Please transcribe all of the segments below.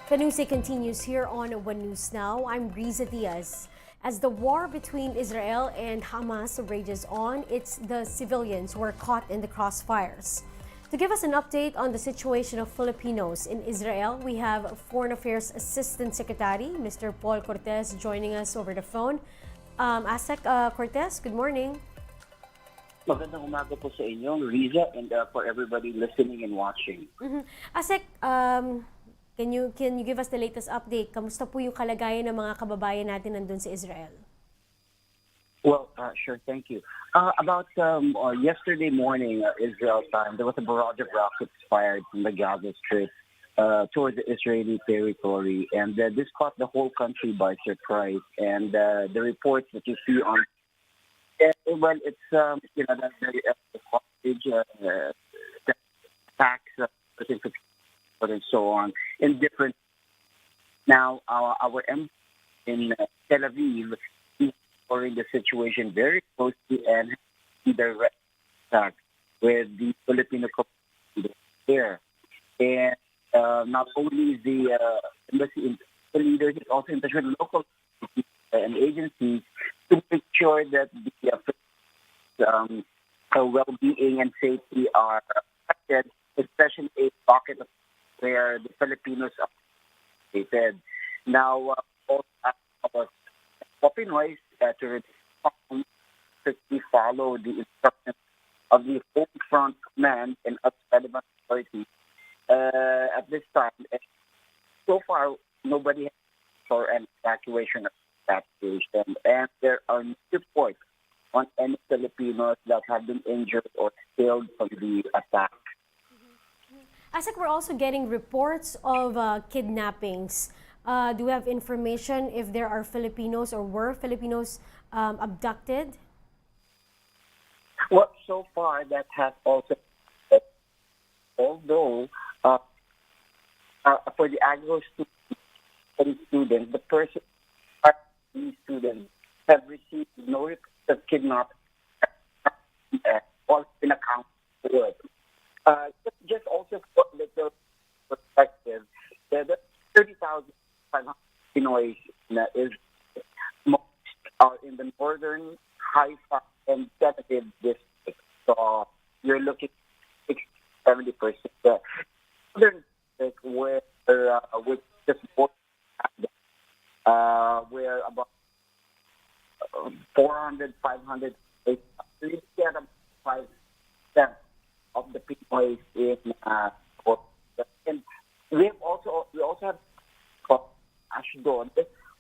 Canusa continues here on One News Now. I'm Riza Diaz. As the war between Israel and Hamas rages on, it's the civilians who are caught in the crossfires. To give us an update on the situation of Filipinos in Israel, we have Foreign Affairs Assistant Secretary, Mr. Paul Cortez, joining us over the phone. ASEC Cortez, good morning. Magandang umaga po sa inyo, Riza, and for everybody listening and watching. ASEC, can you give us the latest update? Kamusta po yung kalagayan ng mga kababayan natin nandun sa Israel? Well, sure, thank you. About yesterday morning, Israel time, there was a barrage of rockets fired from the Gaza Strip towards the Israeli territory, and this caught the whole country by surprise. And the reports that you see on well, it's that very hostage attacks, and so on in different. Now, our embassy in Tel Aviv is monitoring the situation very closely and in direct contact with the Filipino community there. And not only is the embassy in the leaders, it's also in touch with local and agencies to make sure that the well-being and safety are protected, especially a pocket where the Filipinos are located. Now, our Pinoys to strictly follow the instructions of the Home Front Command and other relevant authorities at this time. So far, nobody has for an evacuation of that station, and there are no reports on any Filipinos that have been injured or killed from the attack. ASEC, we're also getting reports of kidnappings. Do we have information if there are Filipinos or were Filipinos abducted? Well, so far that has also, although for the agro students, the person, these students have received no reports of kidnapping or been accounted for. Just also for little perspective, the 30,500 Pinoys is most are in the northern Haifa and Tel district. So you're looking at 60-70%. The northern district where with just more where about 400, 500, at least 5% of the Pinoys in and we also have Ashdod,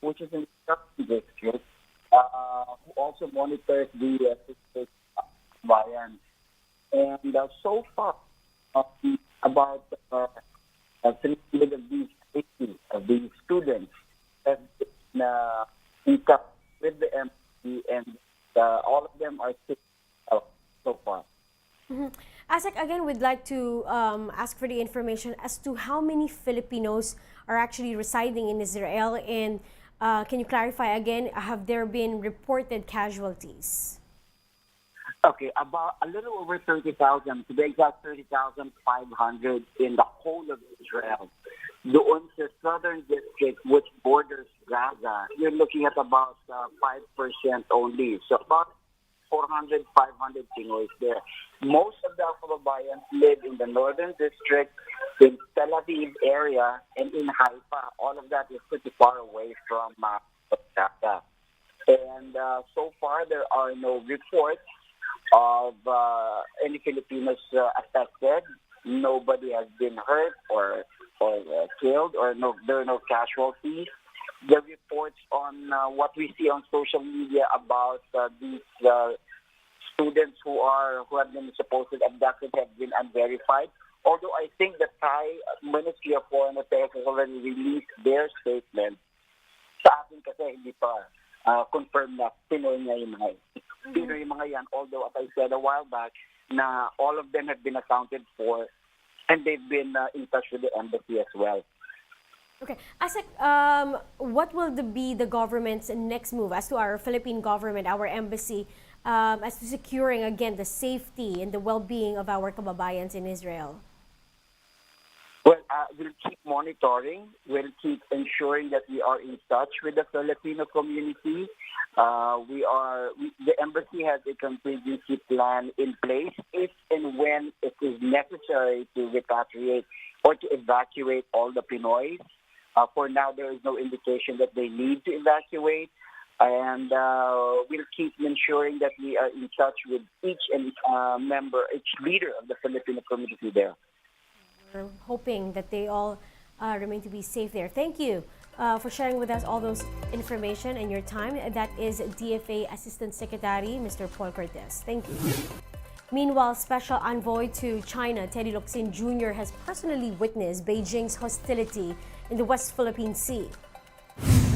which is in the southern district, who also monitors the variant. And so far, about 300 of these 80 of these students have been in touch with the embassy, and all of them are sick so far. ASEC, again, we'd like to ask for the information as to how many Filipinos are actually residing in Israel, and can you clarify again, have there been reported casualties? Okay, about a little over 30,000, to be exact 30,500 in the whole of Israel. Doon sa southern district, which borders Gaza, you're looking at about 5% only. So about 400, 500 Pinoys there. Most of the kababayan live in the northern district, in Tel Aviv area, and in Haifa. All of that is pretty far away from Gaza. And so far, there are no reports of any Filipinos affected. Nobody has been hurt or killed, or there are no casualties. The reports on what we see on social media about these students who have been supposedly abducted have been unverified. Although I think the Thai Ministry of Foreign Affairs has already released their statement. Sa atin kasi hindi pa confirmed na Pinoy nga yung mga Pinoy mga yan. Although, as I said a while back, na all of them have been accounted for, and they've been in touch with the embassy as well. Okay. ASEC, what will be the government's next move as to our Philippine government, our embassy, as to securing, again, the safety and the well-being of our kababayans in Israel? Well, we'll keep monitoring. We'll keep ensuring that we are in touch with the Filipino community. The embassy has a contingency plan in place if and when it is necessary to repatriate or to evacuate all the Pinoys. For now, there is no indication that they need to evacuate. And we'll keep ensuring that we are in touch with each leader of the Filipino community there. We're hoping that they all remain to be safe there. Thank you for sharing with us all those information and your time. That is DFA Assistant Secretary, Mr. Paul Cortez. Thank you. Meanwhile, Special Envoy to China, Teddy Locsin Jr. has personally witnessed Beijing's hostility in the West Philippine Sea.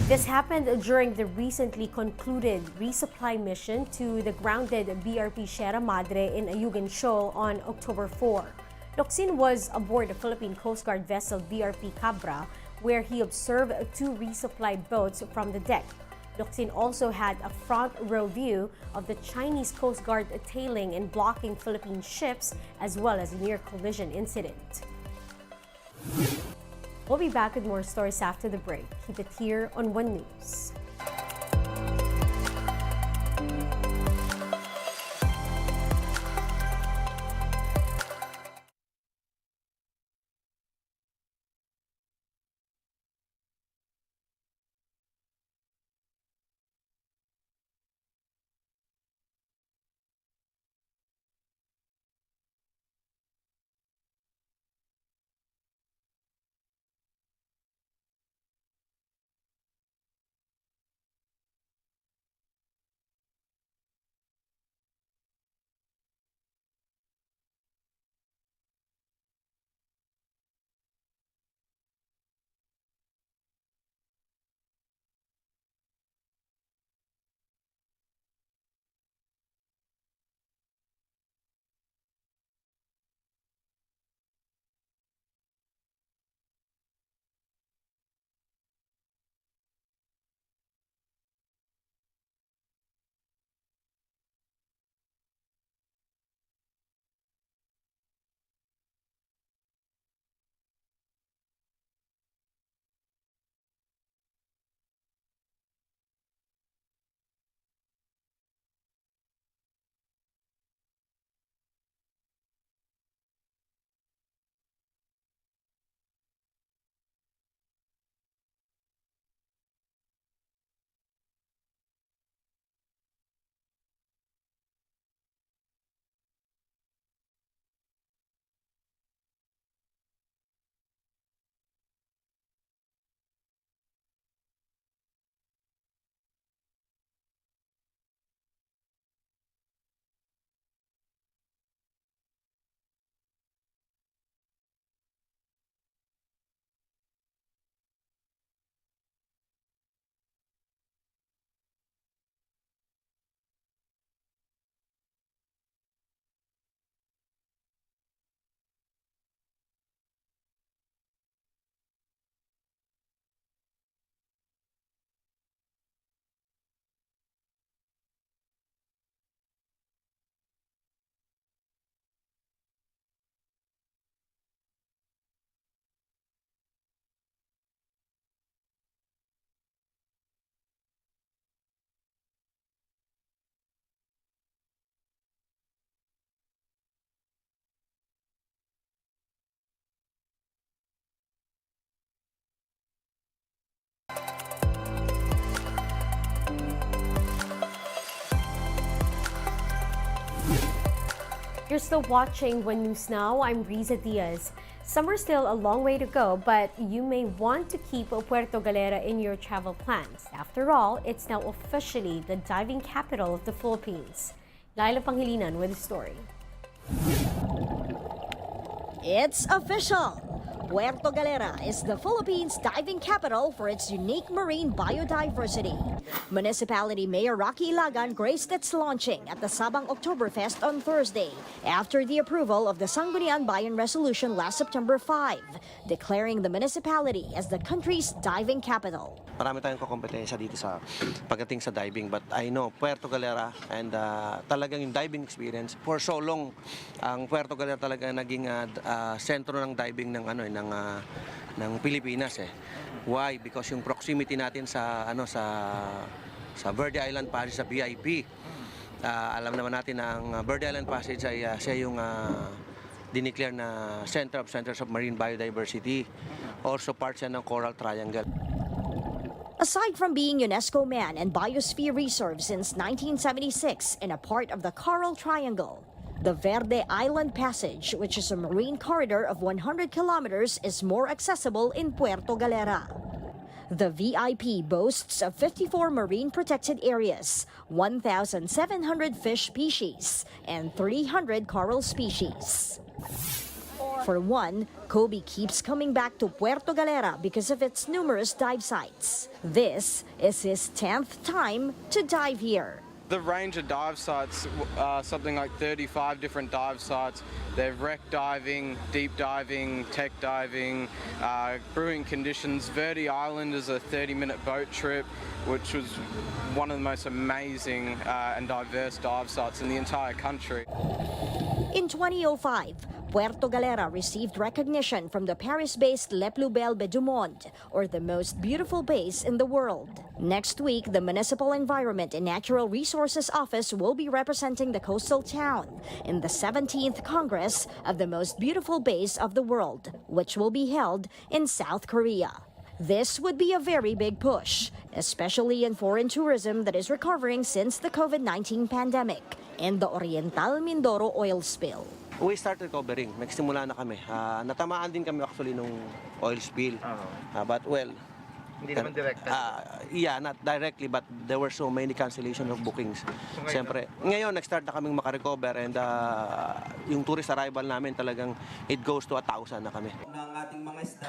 This happened during the recently concluded resupply mission to the grounded BRP Sierra Madre in Ayugan Shoal on October 4. Locsin was aboard the Philippine Coast Guard vessel BRP Cabra, where he observed two resupply boats from the deck. Locsin also had a front row view of the Chinese Coast Guard tailing and blocking Philippine ships, as well as a near collision incident. We'll be back with more stories after the break. Keep it here on One News. You're still watching One News Now. I'm Riza Diaz. Summer's still a long way to go, but you may want to keep Puerto Galera in your travel plans. After all, it's now officially the diving capital of the Philippines. Laila Panghilinan with the story. It's official! Puerto Galera is the Philippines' diving capital for its unique marine biodiversity. Municipality Mayor Rocky Ilagan graced its launching at the Sabang Oktoberfest on Thursday after the approval of the Sangguniang Bayan Resolution last September 5, declaring the municipality as the country's diving capital. Marami tayong kompetensya dito sa pagdating sa diving, but I know Puerto Galera and talagang yung diving experience for so long ang Puerto Galera talaga naging sentro ng diving ng ng Pilipinas eh. Why? Because yung proximity natin sa sa Verde Island Passage sa VIP. Alam naman natin na ang Verde Island Passage ay siya yung dineclare na Centers of Marine Biodiversity. Also part siya ng Coral Triangle. Aside from being UNESCO Man and Biosphere Reserve since 1976 and a part of the Coral Triangle, the Verde Island Passage, which is a marine corridor of 100 kilometers, is more accessible in Puerto Galera. The VIP boasts of 54 marine protected areas, 1,700 fish species, and 300 coral species. For one, Kobe keeps coming back to Puerto Galera because of its numerous dive sites. This is his 10th time to dive here. The range of dive sites, something like 35 different dive sites. They've wreck diving, deep diving, tech diving, brewing conditions. Verde Island is a 30-minute boat trip, which was one of the most amazing and diverse dive sites in the entire country. In 2005, Puerto Galera received recognition from the Paris-based Le Plus Belle du Monde, or the most beautiful base in the world. Next week, the Municipal Environment and Natural Resources Office will be representing the coastal town in the 17th Congress of the Most Beautiful Base of the World, which will be held in South Korea. This would be a very big push, especially in foreign tourism that is recovering since the COVID-19 pandemic and the Oriental Mindoro oil spill. We start recovering. Nagsimula na kami. Natamaan din kami actually nung oil spill. But well, hindi naman direct. Yeah, not directly, but there were so many cancellation of bookings. Siyempre, ngayon nag-start na kaming makarecover and yung tourist arrival namin talagang it goes to 1,000 na kami.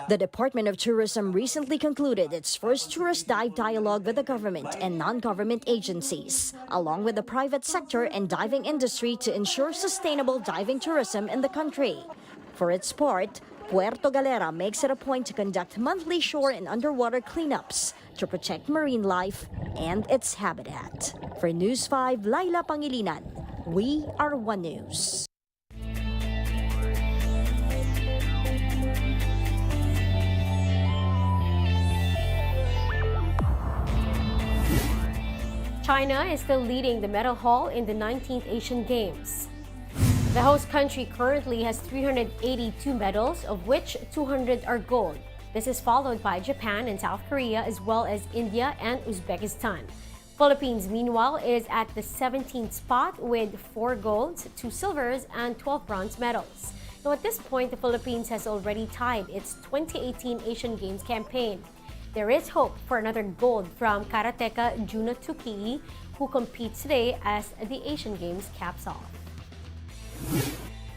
The Department of Tourism recently concluded its first tourist dive dialogue with the government and non-government agencies, along with the private sector and diving industry to ensure sustainable diving tourism in the country. For its part, Puerto Galera makes it a point to conduct monthly shore and underwater cleanups to protect marine life and its habitat. For News 5, Laila Pangilinan, we are One News. China is still leading the medal haul in the 19th Asian Games. The host country currently has 382 medals, of which 200 are gold. This is followed by Japan and South Korea, as well as India and Uzbekistan. Philippines, meanwhile, is at the 17th spot with 4 golds, 2 silvers, and 12 bronze medals. Now, at this point, the Philippines has already tied its 2018 Asian Games campaign. There is hope for another gold from karateka Juna Tukii, who competes today as the Asian Games caps off.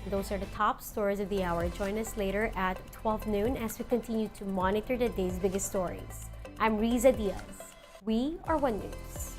Those are the top stories of the hour. Join us later at 12 noon as we continue to monitor the day's biggest stories. I'm Riza Diaz. We are One News.